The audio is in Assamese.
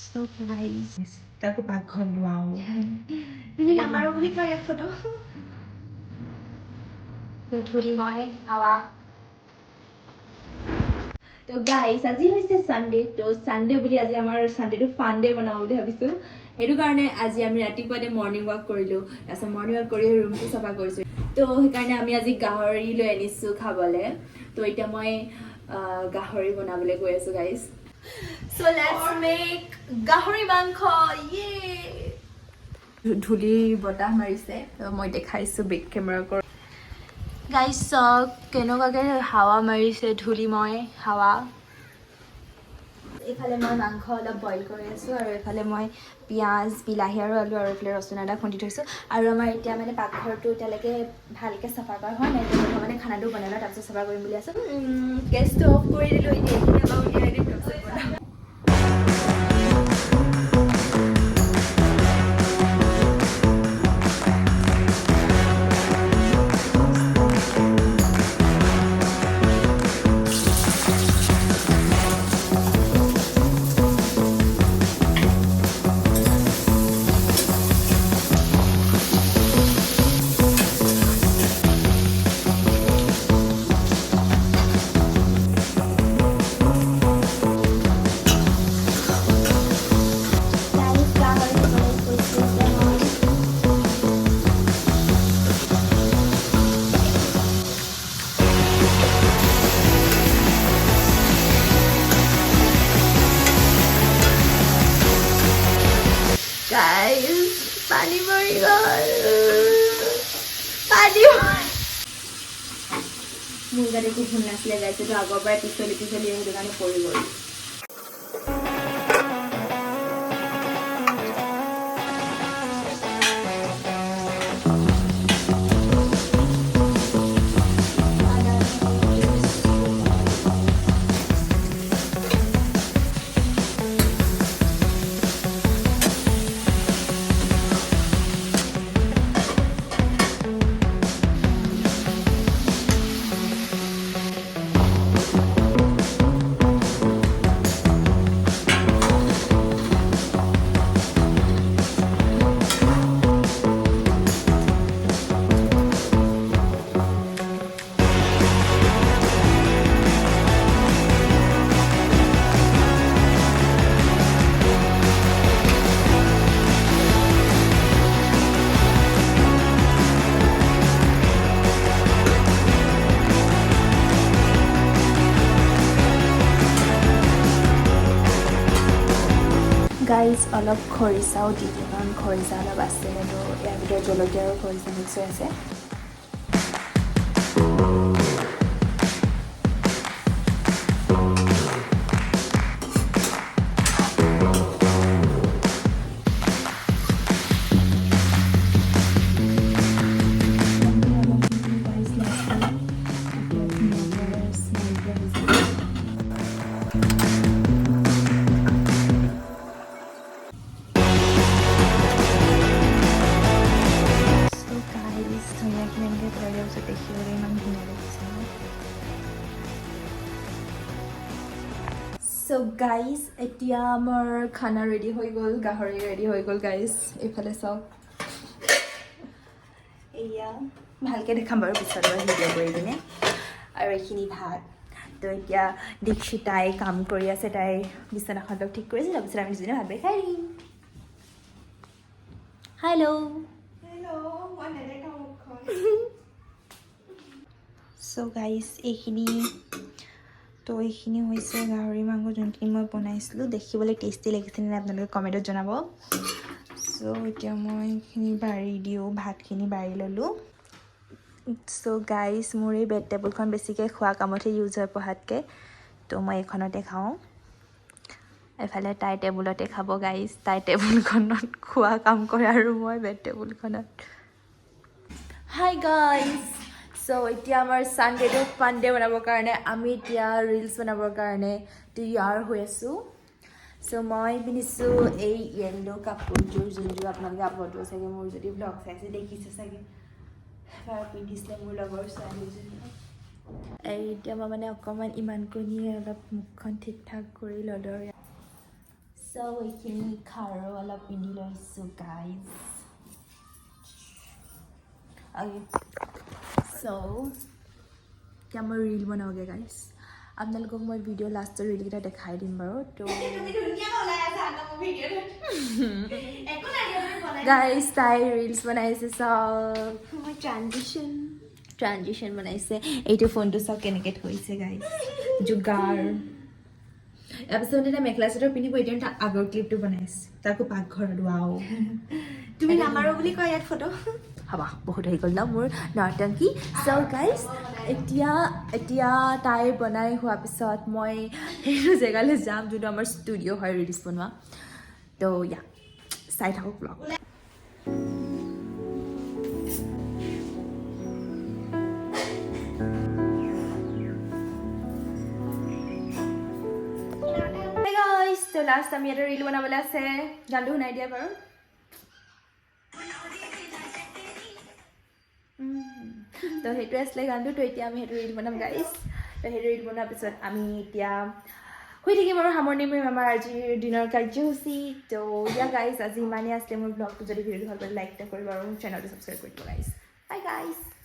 So guys, Taku paghon wow. ini namaro buli kaya photo. Thuri moi hawa. তো গাইস আজি হৈছে সানডে তো সানডে বুলি আজি আমাৰ সানডেটো ফান ডে বনাও বুলি ভাবিছো সেইটো কাৰণে আজি আমি ৰাতিপুৱাতে মৰ্নিং ৱাক কৰিলো তাৰপিছত মৰ্নিং ৱাক কৰি ৰুমটো চাফা কৰিছো তো সেইকাৰণে আমি আজি গাহৰি লৈ আনিছো খাবলে তো এতিয়া মই গাহৰি বনাবলৈ গৈ আছো গাইস সো লেটস মেক গাহৰি মাংস ইয়ে ধুলি বতাহ মাৰিছে তো মই দেখাইছো বেক কেমেৰা কৰ গাইস কেনেকুৱাকৈ হাৱা মাৰিছে ধুলিময় হাৱা এইফালে মই মাংস অলপ বইল কৰি আছোঁ আৰু এইফালে মই পিঁয়াজ বিলাহী আৰু আলু আৰু এইফালে ৰচুন আদা খুন্দি থৈছোঁ আৰু আমাৰ এতিয়া মানে পাকঘৰটো এতিয়ালৈকে ভালকৈ চাফা কৰা হোৱা নাই এতিয়া মানে খানাটো বনাই লওঁ তাৰপিছত চাফা কৰিম বুলি আছোঁ গেছটো অফ কৰি দিলোঁ এতিয়া এইখিনি অলপ উলিয়াই দিম তাৰপিছত বনাম Guys, পানী মৰি গ'ল পানী মোৰ গাত একো ভুল নাছিলে গাইছে তো আগৰ পৰাই পিছলি সেইটো কাৰণে পৰি গ'ল গাইজ অলপ খৰিচাও দি দিওঁ কাৰণ খৰিচা অলপ আছে কিন্তু ইয়াৰ ভিতৰত জলকীয়া আৰু খৰিচা মিক্স হৈ আছে So guys, এতিয়া আমাৰ খানা ৰেডি হৈ গ'ল গাহৰি ৰেডি হৈ গ'ল গাইজ এইফালে চাওক এয়া ভালকৈ দেখাম বাৰু পিছত ভিডিঅ' কৰি কিনে আৰু এইখিনি ভাত তো এতিয়া দীক্ষিতাই কাম কৰি আছে তাই বিছনাখনক ঠিক কৰিছে তাৰপিছত আমি দুজনে ভাত খাই দিম হেল্ল' চ' গাইজ এইখিনি তো এইখিনি হৈছে গাহৰি মাংস যোনখিনি মই বনাইছিলোঁ দেখিবলৈ টেষ্টি লাগিছে নে আপোনালোকে কমেণ্টত জনাব চ' এতিয়া মই এইখিনি বাঢ়ি দিওঁ ভাতখিনি বাঢ়ি ল'লোঁ চ' গাইজ মোৰ এই বেড টেবুলখন বেছিকৈ খোৱা কামতহে ইউজ হয় পঢ়াতকৈ তো মই এইখনতে খাওঁ এফালে তাই টেবুলতে খাব গাইজ তাই টেবুলখনত খোৱা কাম কৰে আৰু মই বেড টেবুলখনত হাই গাইজ চ' এতিয়া আমাৰ ছানডেটো ফান ডে বনাবৰ কাৰণে আমি এতিয়া ৰিলছ বনাবৰ কাৰণে তৈয়াৰ হৈ আছোঁ চ' মই পিন্ধিছোঁ এই য়েল্ল' কাপোৰযোৰ যোনযোৰ আপোনালোকে আপলোড কৰিব চাগে মোৰ যদি ব্লগ চাইছে দেখিছে চাগে এবাৰ পিন্ধিছিলে মোৰ লগৰ ছোৱালীজনীয়ে এই এতিয়া মই মানে অকণমান ইমানকৈ নিয়ে অলপ মুখখন ঠিক ঠাক কৰি ল'লোঁ So এইখিনি খাৰো অলপ পিন্ধি লৈছোঁ গাইজ okay so এতিয়া মই ৰীল বনাওঁগৈ গাইজ আপোনালোকক মই ভিডিঅ' লাষ্টৰ ৰীলকেইটা দেখাই দিম বাৰু তো গাইজ তাই ৰীলছ বনাইছে চাওক মই ট্ৰানজিশ্যন বনাইছে এইটো ফোনটো চাওক কেনেকৈ থৈছে গাইজ যোগাৰ তাৰপিছত এটা মেখেলা চাদৰ পিন্ধিব এতিয়া তাৰ আগৰ ক্লিপটো বনাইছে তাকো পাকঘৰত ৱাও তুমি নামাৰো বুলি কয় ইয়াত ফটো হাবা বহুত হৈ গ'ল ন মোৰ নৰ্তংকি চ' গাইজ এতিয়া তাই বনাই হোৱাৰ পিছত মই সেইটো জেগালৈ যাম যোনটো আমাৰ ষ্টুডিঅ' হয় ৰিলছ বনোৱা তো ইয়া চাই থাকক ব্লগ তো লাষ্ট আমি এটা ৰীল বনাবলৈ আছে গানটো শুনাই দিয়া বাৰু তো সেইটো আছিলে গানটো তো এতিয়া আমি সেইটো ৰীল বনাম গাইজ তো সেইটো ৰীল বনোৱাৰ পিছত আমি এতিয়া শুই থাকিম আৰু সামৰণি মাৰিম আমাৰ আজিৰ দিনৰ কাৰ্যসূচী তো ইয়া গাইজ আজি ইমানেই আছিলে মোৰ ব্লগটো যদি ভিডিঅ'টো ভাল পালে লাইক এটা কৰিব আৰু চেনেলটো ছাবস্ক্ৰাইব কৰি দিব গাইজ বাই গাইজ